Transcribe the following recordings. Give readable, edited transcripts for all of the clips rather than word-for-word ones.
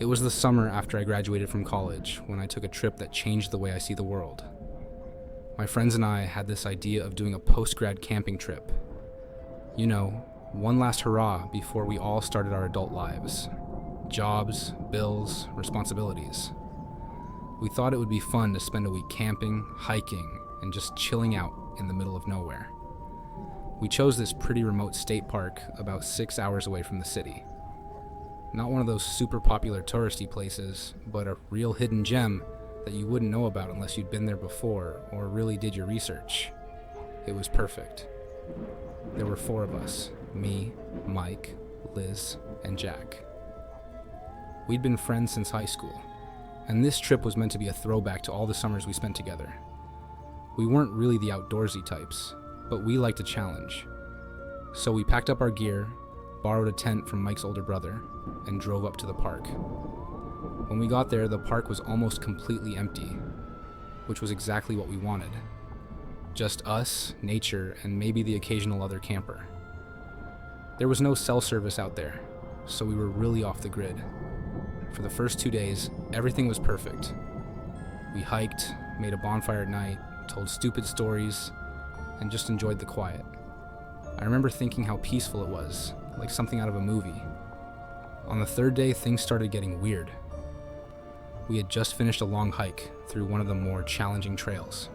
It was the summer after I graduated from college when I took a trip that changed the way I see the world. My friends and I had this idea of doing a post-grad camping trip. You know, one last hurrah before we all started our adult lives. Jobs, bills, responsibilities. We thought it would be fun to spend a week camping, hiking, and just chilling out in the middle of nowhere. We chose this pretty remote state park about 6 hours away from the city. Not one of those super popular touristy places, but a real hidden gem that you wouldn't know about unless you'd been there before or really did your research. It was perfect. There were 4 of us, me, Mike, Liz, and Jack. We'd been friends since high school, and this trip was meant to be a throwback to all the summers we spent together. We weren't really the outdoorsy types, but we liked a challenge. So we packed up our gear, borrowed a tent from Mike's older brother, and drove up to the park. When we got there, the park was almost completely empty, which was exactly what we wanted. Just us, nature, and maybe the occasional other camper. There was no cell service out there, so we were really off the grid. For the first 2 days, everything was perfect. We hiked, made a bonfire at night, told stupid stories, and just enjoyed the quiet. I remember thinking how peaceful it was, like something out of a movie. On the 3rd day, things started getting weird. We had just finished a long hike through one of the more challenging trails.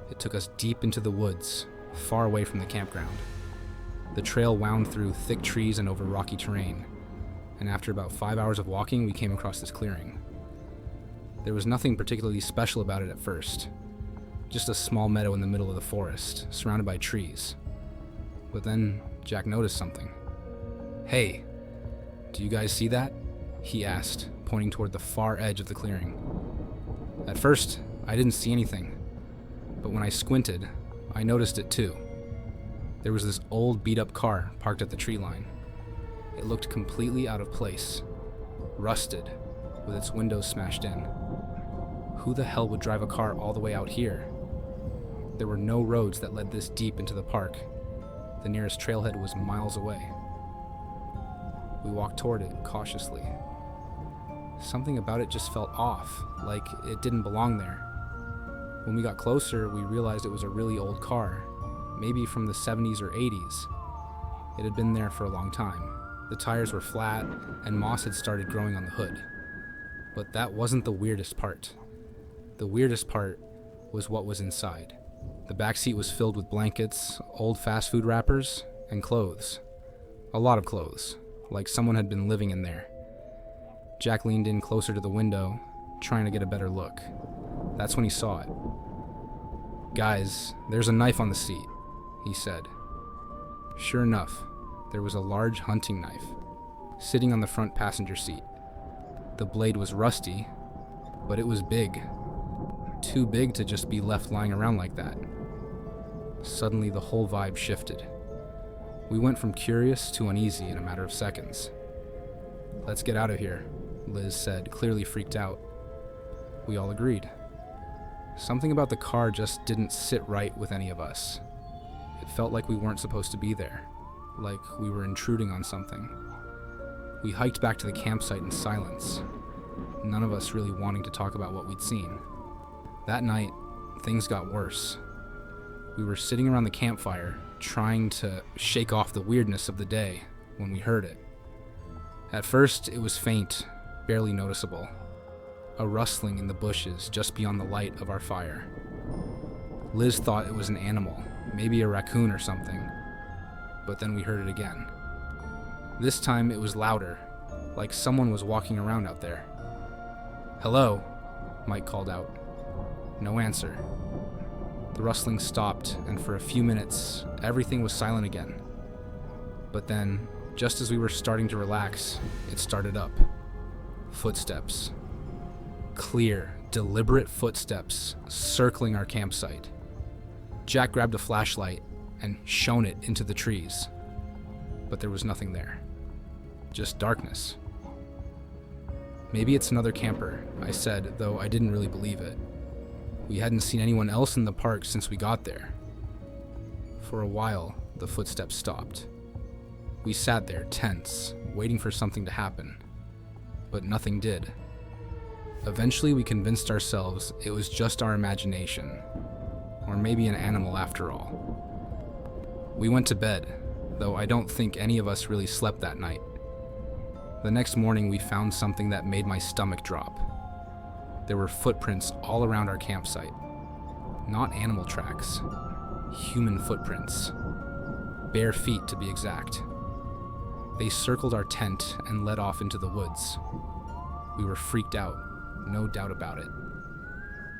It took us deep into the woods, far away from the campground. The trail wound through thick trees and over rocky terrain, and after about 5 hours of walking, we came across this clearing. There was nothing particularly special about it at first, just a small meadow in the middle of the forest, surrounded by trees. But then Jack noticed something. "Hey, do you guys see that?" he asked, pointing toward the far edge of the clearing. At first, I didn't see anything, but when I squinted, I noticed it too. There was this old beat-up car parked at the tree line. It looked completely out of place, rusted, with its windows smashed in. Who the hell would drive a car all the way out here? There were no roads that led this deep into the park. The nearest trailhead was miles away. We walked toward it cautiously. Something about it just felt off, like it didn't belong there. When we got closer, we realized it was a really old car, maybe from the 70s or 80s. It had been there for a long time. The tires were flat, and moss had started growing on the hood. But that wasn't the weirdest part. The weirdest part was what was inside. The backseat was filled with blankets, old fast food wrappers, and clothes. A lot of clothes, like someone had been living in there. Jack leaned in closer to the window, trying to get a better look. That's when he saw it. "Guys, there's a knife on the seat," he said. Sure enough, there was a large hunting knife, sitting on the front passenger seat. The blade was rusty, but it was big. Too big to just be left lying around like that. Suddenly, the whole vibe shifted. We went from curious to uneasy in a matter of seconds. "Let's get out of here," Liz said, clearly freaked out. We all agreed. Something about the car just didn't sit right with any of us. It felt like we weren't supposed to be there, like we were intruding on something. We hiked back to the campsite in silence, none of us really wanting to talk about what we'd seen. That night, things got worse. We were sitting around the campfire, trying to shake off the weirdness of the day when we heard it. At first, it was faint, barely noticeable. A rustling in the bushes just beyond the light of our fire. Liz thought it was an animal, maybe a raccoon or something, but then we heard it again. This time it was louder, like someone was walking around out there. "Hello," Mike called out. No answer. The rustling stopped, and for a few minutes, everything was silent again. But then, just as we were starting to relax, it started up. Footsteps. Clear, deliberate footsteps circling our campsite. Jack grabbed a flashlight and shone it into the trees, but there was nothing there. Just darkness. "Maybe it's another camper," I said, though I didn't really believe it. We hadn't seen anyone else in the park since we got there. For a while, the footsteps stopped. We sat there, tense, waiting for something to happen. but nothing did. Eventually, we convinced ourselves it was just our imagination, or maybe an animal after all. We went to bed, though I don't think any of us really slept that night. The next morning, we found something that made my stomach drop. There were footprints all around our campsite. Not animal tracks, human footprints. Bare feet, to be exact. They circled our tent and led off into the woods. We were freaked out, no doubt about it.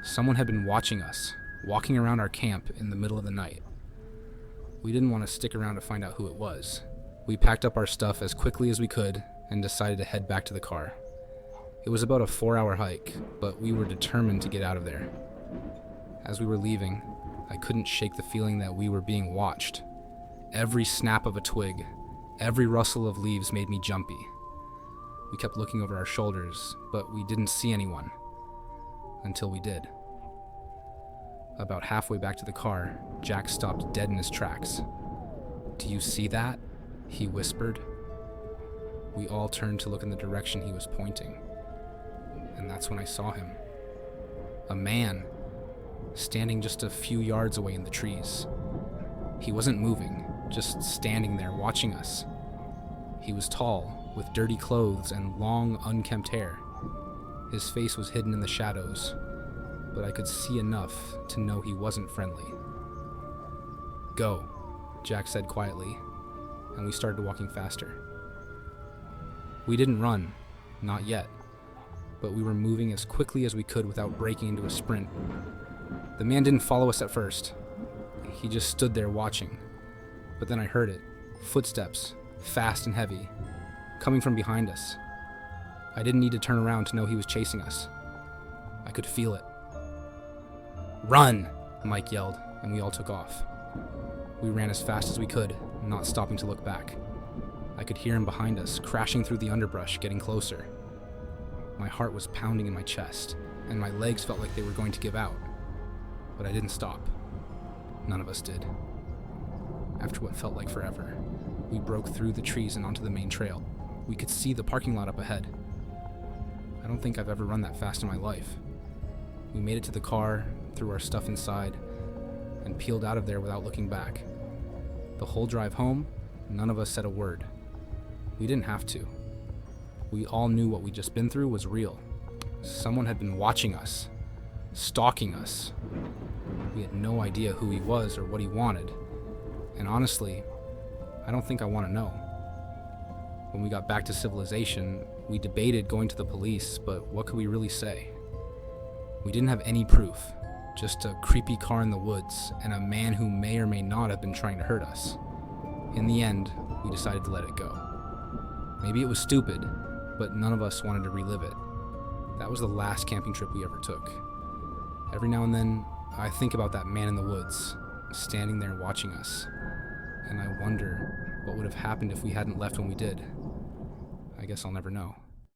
Someone had been watching us, walking around our camp in the middle of the night. We didn't want to stick around to find out who it was. We packed up our stuff as quickly as we could and decided to head back to the car. It was about a 4-hour hike, but we were determined to get out of there. As we were leaving, I couldn't shake the feeling that we were being watched. Every snap of a twig, every rustle of leaves made me jumpy. We kept looking over our shoulders, but we didn't see anyone. Until we did. About halfway back to the car, Jack stopped dead in his tracks. "Do you see that?" he whispered. We all turned to look in the direction he was pointing. And that's when I saw him. A man, standing just a few yards away in the trees. He wasn't moving, just standing there watching us. He was tall, with dirty clothes and long, unkempt hair. His face was hidden in the shadows, but I could see enough to know he wasn't friendly. "Go," Jack said quietly, and we started walking faster. We didn't run, not yet, but we were moving as quickly as we could without breaking into a sprint. The man didn't follow us at first. He just stood there watching. But then I heard it. Footsteps, fast and heavy, coming from behind us. I didn't need to turn around to know he was chasing us. I could feel it. "Run!" Mike yelled, and we all took off. We ran as fast as we could, not stopping to look back. I could hear him behind us, crashing through the underbrush, getting closer. My heart was pounding in my chest, and my legs felt like they were going to give out. But I didn't stop. None of us did. After what felt like forever, we broke through the trees and onto the main trail. We could see the parking lot up ahead. I don't think I've ever run that fast in my life. We made it to the car, threw our stuff inside, and peeled out of there without looking back. The whole drive home, none of us said a word. We didn't have to. We all knew what we'd just been through was real. Someone had been watching us, stalking us. We had no idea who he was or what he wanted. And honestly, I don't think I want to know. When we got back to civilization, we debated going to the police, but what could we really say? We didn't have any proof, just a creepy car in the woods and a man who may or may not have been trying to hurt us. In the end, we decided to let it go. Maybe it was stupid, but none of us wanted to relive it. That was the last camping trip we ever took. Every now and then, I think about that man in the woods, standing there watching us, and I wonder what would have happened if we hadn't left when we did. I guess I'll never know.